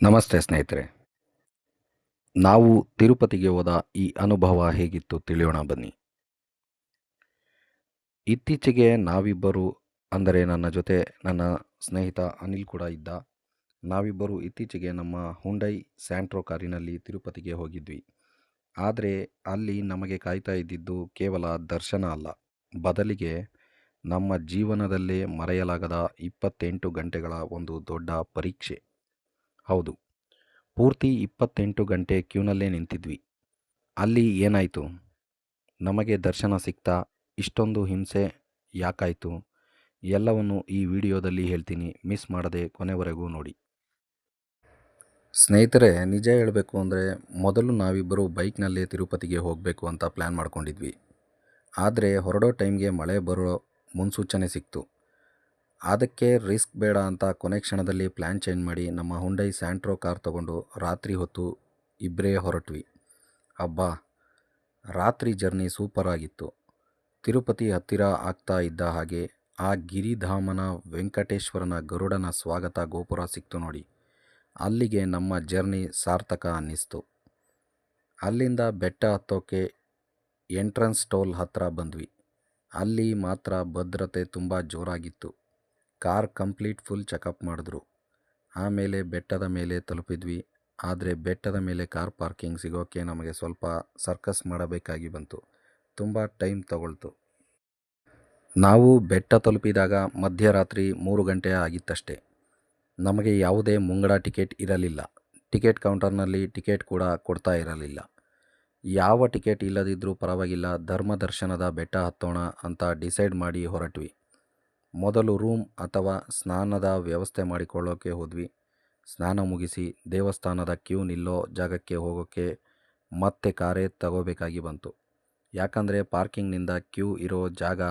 ನಮಸ್ತೆ ಸ್ನೇಹಿತರೆ. ನಾವು ತಿರುಪತಿಗೆ ಹೋದ ಈ ಅನುಭವ ಹೇಗಿತ್ತು ತಿಳಿಯೋಣ ಬನ್ನಿ. ಇತ್ತೀಚೆಗೆ ನಾವಿಬ್ಬರು ಅಂದರೆ ನನ್ನ ಜೊತೆ ನನ್ನ ಸ್ನೇಹಿತ ಅನಿಲ್ ಕೂಡ ಇದ್ದ. ನಾವಿಬ್ಬರು ಇತ್ತೀಚೆಗೆ ನಮ್ಮ ಹುಂಡೈ ಸ್ಯಾಂಟ್ರೋ ಕಾರಿನಲ್ಲಿ ತಿರುಪತಿಗೆ ಹೋಗಿದ್ವಿ. ಆದರೆ ಅಲ್ಲಿ ನಮಗೆ ಕಾಯ್ತಾ ಇದ್ದಿದ್ದು ಕೇವಲ ದರ್ಶನ ಅಲ್ಲ, ಬದಲಿಗೆ ನಮ್ಮ ಜೀವನದಲ್ಲೇ ಮರೆಯಲಾಗದ 28 ಗಂಟೆಗಳ ಒಂದು ದೊಡ್ಡ ಪರೀಕ್ಷೆ. ಹೌದು, ಪೂರ್ತಿ 28 ಗಂಟೆ ಕ್ಯೂನಲ್ಲೇ ನಿಂತಿದ್ವಿ. ಅಲ್ಲಿ ಏನಾಯಿತು? ನಮಗೆ ದರ್ಶನ ಸಿಕ್ತಾ? ಇಷ್ಟೊಂದು ಹಿಂಸೆ ಯಾಕಾಯಿತು? ಎಲ್ಲವನ್ನು ಈ ವಿಡಿಯೋದಲ್ಲಿ ಹೇಳ್ತೀನಿ, ಮಿಸ್ ಮಾಡದೆ ಕೊನೆವರೆಗೂ ನೋಡಿ. ಸ್ನೇಹಿತರೆ, ನಿಜ ಹೇಳಬೇಕು ಅಂದರೆ ಮೊದಲು ನಾವಿಬ್ಬರು ಬೈಕ್ನಲ್ಲೇ ತಿರುಪತಿಗೆ ಹೋಗಬೇಕು ಅಂತ ಪ್ಲ್ಯಾನ್ ಮಾಡ್ಕೊಂಡಿದ್ವಿ. ಆದರೆ ಹೊರಡೋ ಟೈಮ್ಗೆ ಮಳೆ ಬರೋ ಮುನ್ಸೂಚನೆ ಸಿಕ್ತು. ಅದಕ್ಕೆ ರಿಸ್ಕ್ ಬೇಡ ಅಂತ ಕೊನೆ ಕ್ಷಣದಲ್ಲಿ ಪ್ಲ್ಯಾನ್ ಚೇಂಜ್ ಮಾಡಿ ನಮ್ಮ ಹುಂಡೈ ಸ್ಯಾಂಟ್ರೋ ಕಾರ್ ತಗೊಂಡು ರಾತ್ರಿ ಹೊತ್ತು ಇಬ್ಬರೇ ಹೊರಟ್ವಿ. ಅಬ್ಬಾ, ರಾತ್ರಿ ಜರ್ನಿ ಸೂಪರ್ ಆಗಿತ್ತು. ತಿರುಪತಿ ಹತ್ತಿರ ಆಗ್ತಾ ಇದ್ದ ಹಾಗೆ ಆ ಗಿರಿಧಾಮನ ವೆಂಕಟೇಶ್ವರನ ಗರುಡನ ಸ್ವಾಗತ ಗೋಪುರ ಸಿಕ್ತು ನೋಡಿ. ಅಲ್ಲಿಗೆ ನಮ್ಮ ಜರ್ನಿ ಸಾರ್ಥಕ ಅನ್ನಿಸ್ತು. ಅಲ್ಲಿಂದ ಬೆಟ್ಟ ಹತ್ತೋಕ್ಕೆ ಎಂಟ್ರನ್ಸ್ ಟೋಲ್ ಹತ್ರ ಬಂದ್ವಿ. ಅಲ್ಲಿ ಮಾತ್ರ ಭದ್ರತೆ ತುಂಬ ಜೋರಾಗಿತ್ತು. ಕಾರ್ ಕಂಪ್ಲೀಟ್ ಫುಲ್ ಚೆಕಪ್ ಮಾಡಿದ್ರು. ಆಮೇಲೆ ಬೆಟ್ಟದ ಮೇಲೆ ತಲುಪಿದ್ವಿ. ಆದರೆ ಬೆಟ್ಟದ ಮೇಲೆ ಕಾರ್ ಪಾರ್ಕಿಂಗ್ ಸಿಗೋಕ್ಕೆ ನಮಗೆ ಸ್ವಲ್ಪ ಸರ್ಕಸ್ ಮಾಡಬೇಕಾಗಿ ಬಂತು. ತುಂಬ ಟೈಮ್ ತಗೊಳ್ತು. ನಾವು ಬೆಟ್ಟ ತಲುಪಿದಾಗ ಮಧ್ಯರಾತ್ರಿ 3 ಗಂಟೆ ಆಗಿತ್ತಷ್ಟೆ. ನಮಗೆ ಯಾವುದೇ ಮುಂಗಡ ಟಿಕೆಟ್ ಇರಲಿಲ್ಲ. ಟಿಕೆಟ್ ಕೌಂಟರ್ನಲ್ಲಿ ಟಿಕೆಟ್ ಕೂಡ ಕೊಡ್ತಾ ಇರಲಿಲ್ಲ. ಯಾವ ಟಿಕೆಟ್ ಇಲ್ಲದಿದ್ದರೂ ಪರವಾಗಿಲ್ಲ, ಧರ್ಮ ದರ್ಶನದ ಬೆಟ್ಟ ಹತ್ತೋಣ ಅಂತ ಡಿಸೈಡ್ ಮಾಡಿ ಹೊರಟ್ವಿ. ಮೊದಲು ರೂಮ್ ಅಥವಾ ಸ್ನಾನದ ವ್ಯವಸ್ಥೆ ಮಾಡಿಕೊಳ್ಳೋಕೆ ಹೋದ್ವಿ. ಸ್ನಾನ ಮುಗಿಸಿ ದೇವಸ್ಥಾನದ ಕ್ಯೂ ನಿಲ್ಲೋ ಜಾಗಕ್ಕೆ ಹೋಗೋಕ್ಕೆ ಮತ್ತೆ ಕಾರೇ ತಗೋಬೇಕಾಗಿ ಬಂತು. ಯಾಕಂದರೆ ಪಾರ್ಕಿಂಗ್ನಿಂದ ಕ್ಯೂ ಇರೋ ಜಾಗ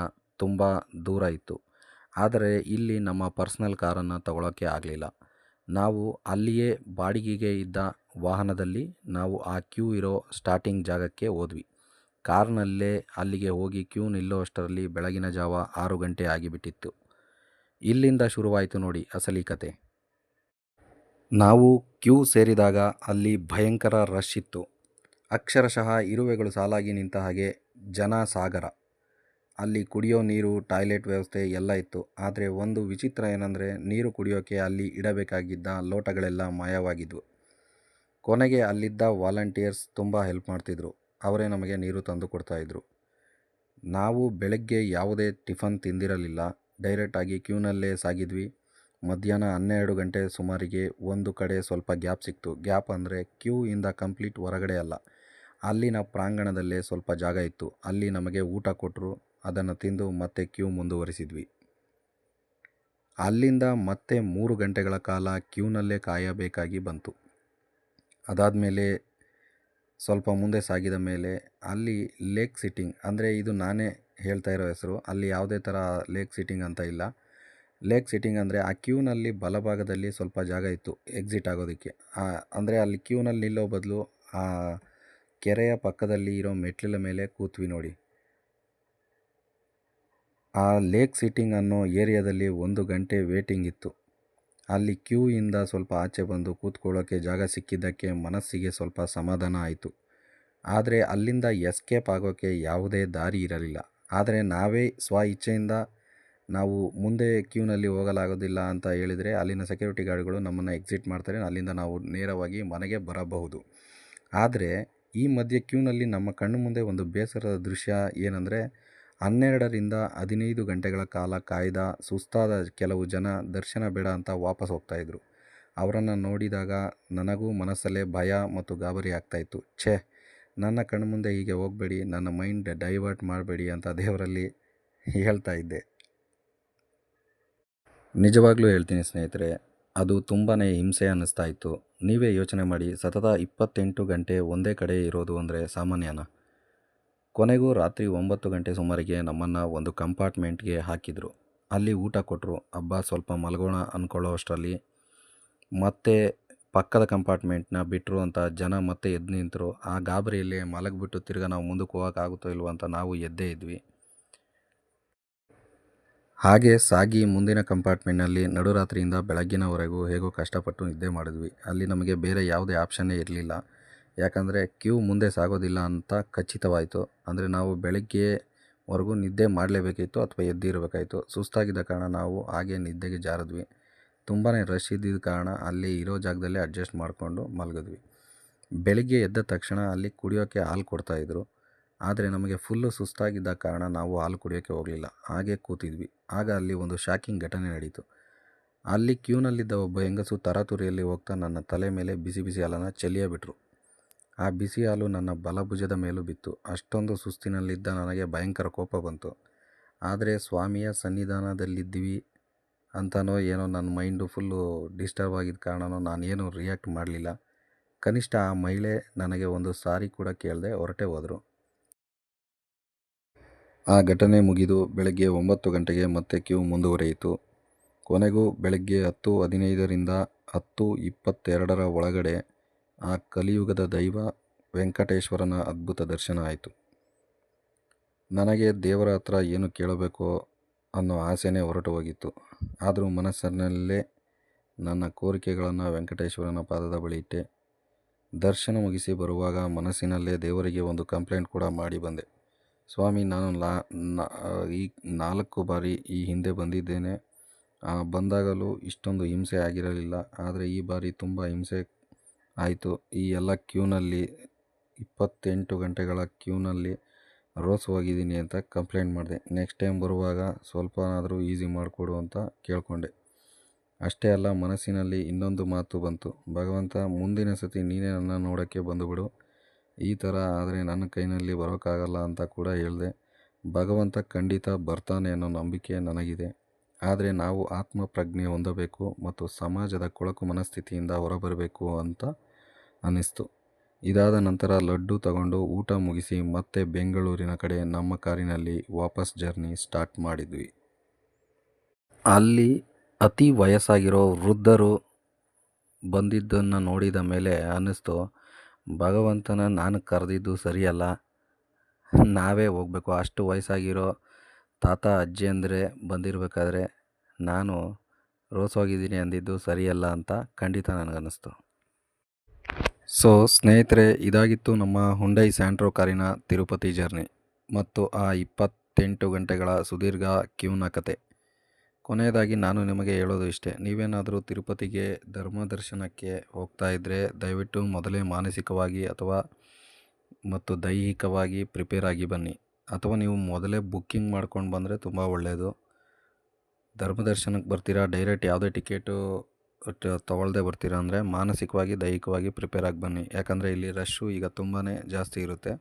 ತುಂಬ ದೂರ ಇತ್ತು. ಆದರೆ ಇಲ್ಲಿ ನಮ್ಮ ಪರ್ಸ್ನಲ್ ಕಾರನ್ನು ತಗೊಳ್ಳೋಕ್ಕೆ ಆಗಲಿಲ್ಲ. ನಾವು ಅಲ್ಲಿಯೇ ಬಾಡಿಗೆಗೆ ಇದ್ದ ವಾಹನದಲ್ಲಿ ನಾವು ಆ ಕ್ಯೂ ಇರೋ ಸ್ಟಾರ್ಟಿಂಗ್ ಜಾಗಕ್ಕೆ ಹೋದ್ವಿ. ಕಾರ್ನಲ್ಲೇ ಅಲ್ಲಿಗೆ ಹೋಗಿ ಕ್ಯೂ ನಿಲ್ಲೋ ಅಷ್ಟರಲ್ಲಿ ಬೆಳಗಿನ ಜಾವ 6 ಗಂಟೆ ಆಗಿಬಿಟ್ಟಿತ್ತು. ಇಲ್ಲಿಂದ ಶುರುವಾಯಿತು ನೋಡಿ ಅಸಲಿ ಕತೆ. ನಾವು ಕ್ಯೂ ಸೇರಿದಾಗ ಅಲ್ಲಿ ಭಯಂಕರ ರಶ್ ಇತ್ತು. ಅಕ್ಷರಶಃ ಇರುವೆಗಳು ಸಾಲಾಗಿ ನಿಂತ ಹಾಗೆ ಜನ ಸಾಗರ. ಅಲ್ಲಿ ಕುಡಿಯೋ ನೀರು, ಟಾಯ್ಲೆಟ್ ವ್ಯವಸ್ಥೆ ಎಲ್ಲ ಇತ್ತು. ಆದರೆ ಒಂದು ವಿಚಿತ್ರ ಏನಂದರೆ ನೀರು ಕುಡಿಯೋಕ್ಕೆ ಅಲ್ಲಿ ಇಡಬೇಕಾಗಿದ್ದ ಲೋಟಗಳೆಲ್ಲ ಮಾಯವಾಗಿದ್ವು. ಕೊನೆಗೆ ಅಲ್ಲಿದ್ದ ವಾಲಂಟಿಯರ್ಸ್ ತುಂಬ ಹೆಲ್ಪ್ ಮಾಡ್ತಿದ್ರು. ಅವರೇ ನಮಗೆ ನೀರು ತಂದು ಕೊಡ್ತಾಯಿದ್ರು. ನಾವು ಬೆಳಗ್ಗೆ ಯಾವುದೇ ಟಿಫನ್ ತಿಂದಿರಲಿಲ್ಲ. ಡೈರೆಕ್ಟಾಗಿ ಕ್ಯೂನಲ್ಲೇ ಸಾಗಿದ್ವಿ. ಮಧ್ಯಾಹ್ನ 12 ಗಂಟೆ ಸುಮಾರಿಗೆ ಒಂದು ಕಡೆ ಸ್ವಲ್ಪ ಗ್ಯಾಪ್ ಸಿಕ್ತು. ಗ್ಯಾಪ್ ಅಂದರೆ ಕ್ಯೂ ಇಂದ ಕಂಪ್ಲೀಟ್ ಹೊರಗಡೆ ಅಲ್ಲ, ಅಲ್ಲಿನ ಪ್ರಾಂಗಣದಲ್ಲೇ ಸ್ವಲ್ಪ ಜಾಗ ಇತ್ತು. ಅಲ್ಲಿ ನಮಗೆ ಊಟ ಕೊಟ್ಟರು. ಅದನ್ನು ತಿಂದು ಮತ್ತೆ ಕ್ಯೂ ಮುಂದುವರಿಸಿದ್ವಿ. ಅಲ್ಲಿಂದ ಮತ್ತೆ 3 ಗಂಟೆಗಳ ಕಾಲ ಕ್ಯೂನಲ್ಲೇ ಕಾಯಬೇಕಾಗಿ ಬಂತು. ಅದಾದಮೇಲೆ ಸ್ವಲ್ಪ ಮುಂದೆ ಸಾಗಿದ ಮೇಲೆ ಅಲ್ಲಿ ಲೇಕ್ ಸಿಟ್ಟಿಂಗ್, ಅಂದರೆ ಇದು ನಾನೇ ಹೇಳ್ತಾ ಇರೋ ಹೆಸರು, ಅಲ್ಲಿ ಯಾವುದೇ ಥರ ಲೇಕ್ ಸಿಟ್ಟಿಂಗ್ ಅಂತ ಇಲ್ಲ. ಲೇಕ್ ಸಿಟ್ಟಿಂಗ್ ಅಂದರೆ ಆ ಕ್ಯೂನಲ್ಲಿ ಬಲಭಾಗದಲ್ಲಿ ಸ್ವಲ್ಪ ಜಾಗ ಇತ್ತು ಎಕ್ಸಿಟ್ ಆಗೋದಕ್ಕೆ. ಅಂದರೆ ಅಲ್ಲಿ ಕ್ಯೂನಲ್ಲಿ ನಿಲ್ಲೋ ಬದಲು ಆ ಕೆರೆಯ ಪಕ್ಕದಲ್ಲಿ ಇರೋ ಮೆಟ್ಟಿಲ ಮೇಲೆ ಕೂತ್ವಿ ನೋಡಿ. ಆ ಲೇಕ್ ಸಿಟ್ಟಿಂಗ್ ಅನ್ನೋ ಏರಿಯಾದಲ್ಲಿ 1 ಗಂಟೆ ವೇಟಿಂಗ್ ಇತ್ತು. ಅಲ್ಲಿ ಕ್ಯೂ ಇಂದ ಸ್ವಲ್ಪ ಆಚೆ ಬಂದು ಕೂತ್ಕೊಳ್ಳೋಕ್ಕೆ ಜಾಗ ಸಿಕ್ಕಿದ್ದಕ್ಕೆ ಮನಸ್ಸಿಗೆ ಸ್ವಲ್ಪ ಸಮಾಧಾನ ಆಯಿತು. ಆದರೆ ಅಲ್ಲಿಂದ ಎಸ್ಕೇಪ್ ಆಗೋಕ್ಕೆ ಯಾವುದೇ ದಾರಿ ಇರಲಿಲ್ಲ. ಆದರೆ ನಾವೇ ಸ್ವ ಇಚ್ಛೆಯಿಂದ ನಾವು ಮುಂದೆ ಕ್ಯೂನಲ್ಲಿ ಹೋಗಲಾಗೋದಿಲ್ಲ ಅಂತ ಹೇಳಿದರೆ ಅಲ್ಲಿನ ಸೆಕ್ಯೂರಿಟಿ ಗಾರ್ಡ್ಗಳು ನಮ್ಮನ್ನು ಎಕ್ಸಿಟ್ ಮಾಡ್ತಾರೆ. ಅಲ್ಲಿಂದ ನಾವು ನೇರವಾಗಿ ಮನೆಗೆ ಬರಬಹುದು. ಆದರೆ ಈ ಮಧ್ಯೆ ಕ್ಯೂನಲ್ಲಿ ನಮ್ಮ ಕಣ್ಣು ಮುಂದೆ ಒಂದು ಬೇಸರದ ದೃಶ್ಯ ಏನಂದರೆ 12ರಿಂದ 15 ಗಂಟೆಗಳ ಕಾಲ ಕಾಯ್ದ ಸುಸ್ತಾದ ಕೆಲವು ಜನ ದರ್ಶನ ಬೇಡ ಅಂತ ವಾಪಸ್ ಹೋಗ್ತಾಯಿದ್ರು. ಅವರನ್ನು ನೋಡಿದಾಗ ನನಗೂ ಮನಸ್ಸಲ್ಲೇ ಭಯ ಮತ್ತು ಗಾಬರಿ ಆಗ್ತಾಯಿತ್ತು. ಛೇ, ನನ್ನ ಕಣ್ಣು ಮುಂದೆ ಹೀಗೆ ಹೋಗಬೇಡಿ, ನನ್ನ ಮೈಂಡ್ ಡೈವರ್ಟ್ ಮಾಡಬೇಡಿ ಅಂತ ದೇವರಲ್ಲಿ ಹೇಳ್ತಾ ಇದ್ದೆ. ನಿಜವಾಗ್ಲೂ ಹೇಳ್ತೀನಿ ಸ್ನೇಹಿತರೆ, ಅದು ತುಂಬಾ ಹಿಂಸೆ ಅನ್ನಿಸ್ತಾ ಇತ್ತು. ನೀವೇ ಯೋಚನೆ ಮಾಡಿ, ಸತತ 28 ಗಂಟೆ ಒಂದೇ ಕಡೆ ಇರೋದು ಅಂದರೆ ಸಾಮಾನ್ಯನಾ? ಕೊನೆಗೂ ರಾತ್ರಿ 9 ಗಂಟೆ ಸುಮಾರಿಗೆ ನಮ್ಮನ್ನು ಒಂದು ಕಂಪಾರ್ಟ್ಮೆಂಟ್ಗೆ ಹಾಕಿದರು. ಅಲ್ಲಿ ಊಟ ಕೊಟ್ಟರು. ಹಬ್ಬ ಸ್ವಲ್ಪ ಮಲಗೋಣ ಅಂದ್ಕೊಳ್ಳೋ ಅಷ್ಟರಲ್ಲಿ ಮತ್ತೆ ಪಕ್ಕದ ಕಂಪಾರ್ಟ್ಮೆಂಟ್ನ ಬಿಟ್ಟರು ಅಂತ ಜನ ಮತ್ತೆ ಎದ್ದು ನಿಂತರು. ಆ ಗಾಬರಿಯಲ್ಲಿ ಮಲಗಿಬಿಟ್ಟು ತಿರ್ಗಾ ನಾವು ಮುಂದಕ್ಕೆ ಹೋಗೋಕ್ಕಾಗುತ್ತೋ ಇಲ್ವೋ ಅಂತ ನಾವು ಎದ್ದೇ ಇದ್ವಿ. ಹಾಗೆ ಸಾಗಿ ಮುಂದಿನ ಕಂಪಾರ್ಟ್ಮೆಂಟ್ನಲ್ಲಿ ನಡುರಾತ್ರಿಯಿಂದ ಬೆಳಗ್ಗಿನವರೆಗೂ ಹೇಗೋ ಕಷ್ಟಪಟ್ಟು ನಿದ್ದೆ ಮಾಡಿದ್ವಿ. ಅಲ್ಲಿ ನಮಗೆ ಬೇರೆ ಯಾವುದೇ ಆಪ್ಷನ್ನೇ ಇರಲಿಲ್ಲ. ಯಾಕಂದರೆ ಕ್ಯೂ ಮುಂದೆ ಸಾಗೋದಿಲ್ಲ ಅಂತ ಖಚಿತವಾಯಿತು. ಅಂದರೆ ನಾವು ಬೆಳಗ್ಗೆವರೆಗೂ ನಿದ್ದೆ ಮಾಡಲೇಬೇಕಿತ್ತು ಅಥವಾ ಎದ್ದಿರಬೇಕಾಯಿತು. ಸುಸ್ತಾಗಿದ್ದ ಕಾರಣ ನಾವು ಹಾಗೆ ನಿದ್ದೆಗೆ ಜಾರಿದ್ವಿ. ತುಂಬಾ ರಶ್ ಇದ್ದಿದ್ದ ಕಾರಣ ಅಲ್ಲಿ ಇರೋ ಜಾಗದಲ್ಲೇ ಅಡ್ಜಸ್ಟ್ ಮಾಡಿಕೊಂಡು ಮಲಗಿದ್ವಿ. ಬೆಳಿಗ್ಗೆ ಎದ್ದ ತಕ್ಷಣ ಅಲ್ಲಿ ಕುಡಿಯೋಕ್ಕೆ ಹಾಲು ಕೊಡ್ತಾಯಿದ್ರು. ಆದರೆ ನಮಗೆ ಫುಲ್ಲು ಸುಸ್ತಾಗಿದ್ದ ಕಾರಣ ನಾವು ಹಾಲು ಕುಡಿಯೋಕ್ಕೆ ಹೋಗಲಿಲ್ಲ. ಹಾಗೆ ಕೂತಿದ್ವಿ. ಆಗ ಅಲ್ಲಿ ಒಂದು ಶಾಕಿಂಗ್ ಘಟನೆ ನಡೀತು. ಅಲ್ಲಿ ಕ್ಯೂನಲ್ಲಿದ್ದ ಒಬ್ಬ ಹೆಂಗಸು ತರಾತುರಿಯಲ್ಲಿ ಹೋಗ್ತಾ ನನ್ನ ತಲೆ ಮೇಲೆ ಬಿಸಿ ಬಿಸಿ ಹಾಲನ್ನು ಚೆಲ್ಲಿಯೇ ಬಿಟ್ಟರು. ಆ ಬಿಸಿ ಹಾಲು ನನ್ನ ಬಲಭುಜದ ಮೇಲೂ ಬಿತ್ತು. ಅಷ್ಟೊಂದು ಸುಸ್ತಿನಲ್ಲಿದ್ದ ನನಗೆ ಭಯಂಕರ ಕೋಪ ಬಂತು. ಆದರೆ ಸ್ವಾಮಿಯ ಸನ್ನಿಧಾನದಲ್ಲಿದ್ದೀವಿ ಅಂತನೋ ಏನೋ ನನ್ನ ಮೈಂಡು ಫುಲ್ಲು ಡಿಸ್ಟರ್ಬ್ ಆಗಿದ್ದ ಕಾರಣನೋ ನಾನೇನು ರಿಯಾಕ್ಟ್ ಮಾಡಲಿಲ್ಲ. ಕನಿಷ್ಠ ಆ ಮಹಿಳೆ ನನಗೆ ಒಂದು ಸಾರಿ ಕೂಡ ಕೇಳದೆ ಹೊರಟೇ ಹೋದರು. ಆ ಘಟನೆ ಮುಗಿದು ಬೆಳಗ್ಗೆ 9 ಗಂಟೆಗೆ ಮತ್ತೆ ಕ್ಯೂ ಮುಂದುವರಿಯಿತು. ಕೊನೆಗೂ ಬೆಳಗ್ಗೆ 10:15ರಿಂದ 10:22 ಒಳಗಡೆ ಆ ಕಲಿಯುಗದ ದೈವ ವೆಂಕಟೇಶ್ವರನ ಅದ್ಭುತ ದರ್ಶನ ಆಯಿತು. ನನಗೆ ದೇವರ ಹತ್ರ ಏನು ಕೇಳಬೇಕೋ ಅನ್ನೋ ಆಸೆನೇ ಹೊರಟು ಹೋಗಿತ್ತು. ಆದರೂ ಮನಸ್ಸಿನಲ್ಲೇ ನನ್ನ ಕೋರಿಕೆಗಳನ್ನು ವೆಂಕಟೇಶ್ವರನ ಪಾದದ ಬಳಿ ಇಟ್ಟೆ. ದರ್ಶನ ಮುಗಿಸಿ ಬರುವಾಗ ಮನಸ್ಸಿನಲ್ಲೇ ದೇವರಿಗೆ ಒಂದು ಕಂಪ್ಲೇಂಟ್ ಕೂಡ ಮಾಡಿ ಬಂದೆ. ಸ್ವಾಮಿ, ನಾನು ಈ 4 ಬಾರಿ ಈ ಹಿಂದೆ ಬಂದಿದ್ದೇನೆ. ಬಂದಾಗಲೂ ಇಷ್ಟೊಂದು ಹಿಂಸೆ ಆಗಿರಲಿಲ್ಲ. ಆದರೆ ಈ ಬಾರಿ ತುಂಬ ಹಿಂಸೆ ಆಯಿತು. ಈ ಎಲ್ಲ ಕ್ಯೂನಲ್ಲಿ 28 ಗಂಟೆಗಳ ಕ್ಯೂನಲ್ಲಿ ರೋಸ್ ಹೋಗಿದ್ದೀನಿ ಅಂತ ಕಂಪ್ಲೇಂಟ್ ಮಾಡಿದೆ. ನೆಕ್ಸ್ಟ್ ಟೈಮ್ ಬರುವಾಗ ಸ್ವಲ್ಪನಾದರೂ ಈಸಿ ಮಾಡಿಕೊಡು ಅಂತ ಕೇಳಿಕೊಂಡೆ. ಅಷ್ಟೇ ಅಲ್ಲ, ಮನಸ್ಸಿನಲ್ಲಿ ಇನ್ನೊಂದು ಮಾತು ಬಂತು. ಭಗವಂತ, ಮುಂದಿನ ಸತಿ ನೀನೇ ನನ್ನ ನೋಡೋಕ್ಕೆ ಬಂದುಬಿಡು. ಈ ಥರ ಆದರೆ ನನ್ನ ಕೈನಲ್ಲಿ ಬರೋಕ್ಕಾಗಲ್ಲ ಅಂತ ಕೂಡ ಹೇಳಿದೆ. ಭಗವಂತ ಖಂಡಿತ ಬರ್ತಾನೆ ಅನ್ನೋ ನಂಬಿಕೆ ನನಗಿದೆ. ಆದರೆ ನಾವು ಆತ್ಮಪ್ರಜ್ಞೆ ಹೊಂದಬೇಕು ಮತ್ತು ಸಮಾಜದ ಕೊಳಕು ಮನಸ್ಥಿತಿಯಿಂದ ಹೊರಬರಬೇಕು ಅಂತ ಅನ್ನಿಸ್ತು. ಇದಾದ ನಂತರ ಲಡ್ಡು ತಗೊಂಡು ಊಟ ಮುಗಿಸಿ ಮತ್ತೆ ಬೆಂಗಳೂರಿನ ಕಡೆ ನಮ್ಮ ಕಾರಿನಲ್ಲಿ ವಾಪಸ್ ಜರ್ನಿ ಸ್ಟಾರ್ಟ್ ಮಾಡಿದ್ವಿ. ಅಲ್ಲಿ ಅತಿ ವಯಸ್ಸಾಗಿರೋ ವೃದ್ಧರು ಬಂದಿದ್ದನ್ನು ನೋಡಿದ ಮೇಲೆ ಅನ್ನಿಸ್ತು, ಭಗವಂತನ ನಾನು ಕರೆದಿದ್ದು ಸರಿಯಲ್ಲ, ನಾವೇ ಹೋಗಬೇಕು. ಅಷ್ಟು ವಯಸ್ಸಾಗಿರೋ ತಾತ ಅಜ್ಜಿಯಂದರೆ ಬಂದಿರಬೇಕಾದ್ರೆ ನಾನು ರೋಸ್ ಹೋಗಿದ್ದೀನಿ ಅಂದಿದ್ದು ಸರಿಯಲ್ಲ ಅಂತ ಖಂಡಿತ ನನಗನ್ನಿಸ್ತು. ಸೊ ಸ್ನೇಹಿತರೆ, ಇದಾಗಿತ್ತು ನಮ್ಮ ಹುಂಡೈ ಸ್ಯಾಂಟ್ರೋ ಕಾರಿನ ತಿರುಪತಿ ಜರ್ನಿ ಮತ್ತು ಆ 28 ಗಂಟೆಗಳ ಸುದೀರ್ಘ ಕ್ಯೂನ ಕತೆ. ಕೊನೆಯದಾಗಿ ನಾನು ನಿಮಗೆ ಹೇಳೋದು ಇಷ್ಟೇ, ನೀವೇನಾದರೂ ತಿರುಪತಿಗೆ ಧರ್ಮ ದರ್ಶನಕ್ಕೆ ಹೋಗ್ತಾ ಇದ್ದರೆ ದಯವಿಟ್ಟು ಮೊದಲೇ ಮಾನಸಿಕವಾಗಿ ಮತ್ತು ದೈಹಿಕವಾಗಿ ಪ್ರಿಪೇರ್ ಆಗಿ ಬನ್ನಿ. ಅಥವಾ ನೀವು ಮೊದಲೇ ಬುಕ್ಕಿಂಗ್ ಮಾಡ್ಕೊಂಡು ಬಂದರೆ ತುಂಬ ಒಳ್ಳೆಯದು. ಧರ್ಮ ದರ್ಶನಕ್ಕೆ ಬರ್ತೀರಾ, ಡೈರೆಕ್ಟ್ ಯಾವುದೇ ಟಿಕೆಟು ತೊಗೊಳ್ದೆ ಬರ್ತೀರಾ ಅಂದರೆ ಮಾನಸಿಕವಾಗಿ ದೈಹಿಕವಾಗಿ ಪ್ರಿಪೇರ್ ಆಗಿ ಬನ್ನಿ. ಯಾಕಂದರೆ ಇಲ್ಲಿ ರಶ್ಶು ಈಗ ತುಂಬಾ ಜಾಸ್ತಿ ಇರುತ್ತೆ.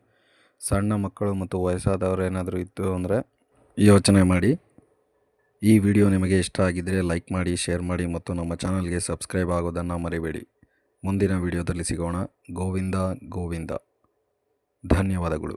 ಸಣ್ಣ ಮಕ್ಕಳು ಮತ್ತು ವಯಸ್ಸಾದವರು ಏನಾದರೂ ಇತ್ತು ಅಂದರೆ ಯೋಚನೆ ಮಾಡಿ. ಈ ವಿಡಿಯೋ ನಿಮಗೆ ಇಷ್ಟ ಆಗಿದ್ದರೆ ಲೈಕ್ ಮಾಡಿ, ಶೇರ್ ಮಾಡಿ ಮತ್ತು ನಮ್ಮ ಚಾನಲ್ಗೆ ಸಬ್ಸ್ಕ್ರೈಬ್ ಆಗೋದನ್ನು ಮರಿಬೇಡಿ. ಮುಂದಿನ ವಿಡಿಯೋದಲ್ಲಿ ಸಿಗೋಣ. ಗೋವಿಂದ ಗೋವಿಂದ. ಧನ್ಯವಾದಗಳು.